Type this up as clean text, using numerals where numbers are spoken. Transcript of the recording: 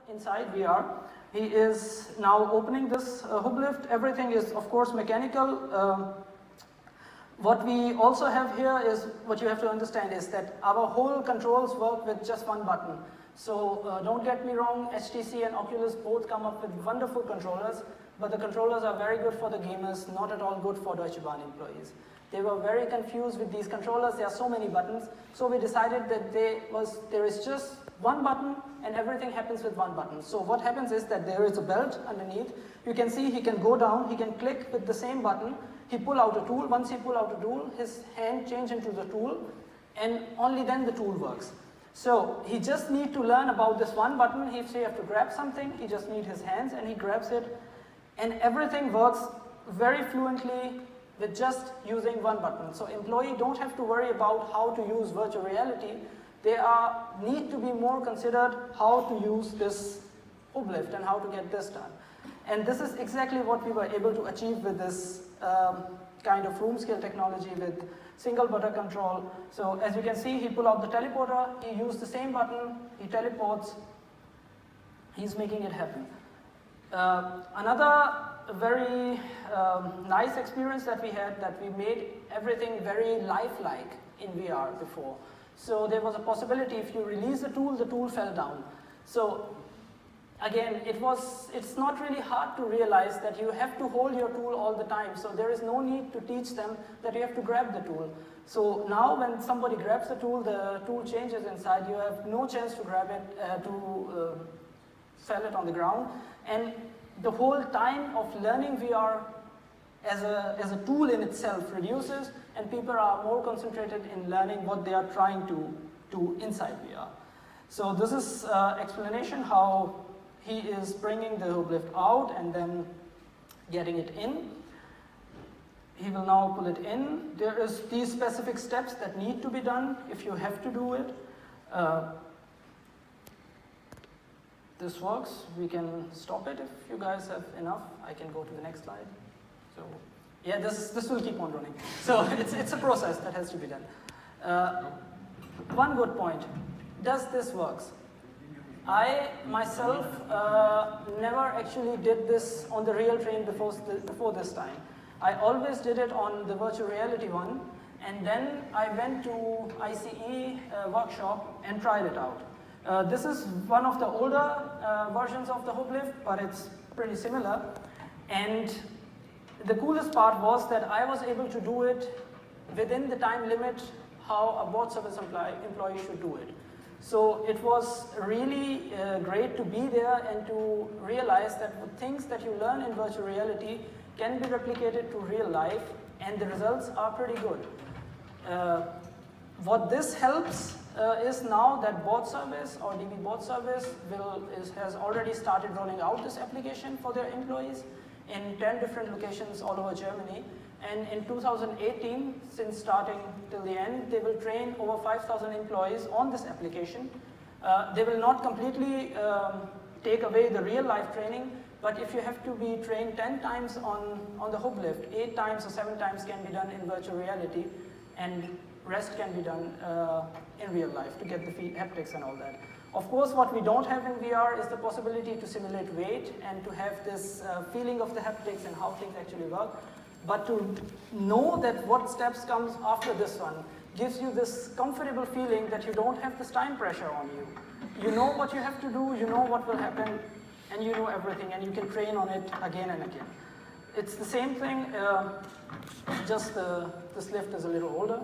inside VR. He is now opening this hook lift. Everything is, of course, mechanical. What we also have here is, what you have to understand is that our whole controls work with just one button. So don't get me wrong, HTC and Oculus both come up with wonderful controllers, but the controllers are very good for the gamers, not at all good for Deutsche Bahn employees. They were very confused with these controllers. There are so many buttons. So we decided that there is just one button and everything happens with one button. So what happens is that there is a belt underneath. You can see he can go down, he can click with the same button. He pull out a tool. Once he pull out a tool, his hand change into the tool, and only then the tool works. So he just need to learn about this one button. If he have to grab something, he just need his hands and he grabs it, and everything works very fluently with just using one button. So employee don't have to worry about how to use virtual reality. They need to be more considered how to use this hook lift and how to get this done. And this is exactly what we were able to achieve with this kind of room scale technology with single button control. So as you can see, he pull out the teleporter, he used the same button, he teleports, he's making it happen. Another very nice experience that we had, that we made everything very lifelike in VR before. So there was a possibility if you release the tool fell down. So again, it's not really hard to realize that you have to hold your tool all the time. So there is no need to teach them that you have to grab the tool. So now when somebody grabs the tool changes inside. You have no chance to grab it, fell it on the ground. And the whole time of learning VR as a tool in itself reduces, and people are more concentrated in learning what they are trying to do inside VR. So this is explanation how he is bringing the hook lift out and then getting it in. He will now pull it in. There is these specific steps that need to be done if you have to do it. This works. We can stop it if you guys have enough. I can go to the next slide. So yeah, this will keep on running. So it's a process that has to be done. One good point. Does this works? I myself never actually did this on the real train before this time. I always did it on the virtual reality one, and then I went to ICE workshop and tried it out. This is one of the older versions of the hook lift, but it's pretty similar. And the coolest part was that I was able to do it within the time limit how a board service employee should do it. So it was really great to be there and to realize that the things that you learn in virtual reality can be replicated to real life, and the results are pretty good. What this helps is now that board service or DB board service has already started rolling out this application for their employees in 10 different locations all over Germany. And in 2018, since starting till the end, they will train over 5,000 employees on this application. They will not completely take away the real life training, but if you have to be trained 10 times on the hook lift, 8 times or 7 times can be done in virtual reality, and rest can be done in real life to get the haptics and all that. Of course, what we don't have in VR is the possibility to simulate weight and to have this feeling of the haptics and how things actually work. But to know that what steps comes after this one gives you this comfortable feeling that you don't have this time pressure on you. You know what you have to do, you know what will happen, and you know everything, and you can train on it again and again. It's the same thing, just this lift is a little older.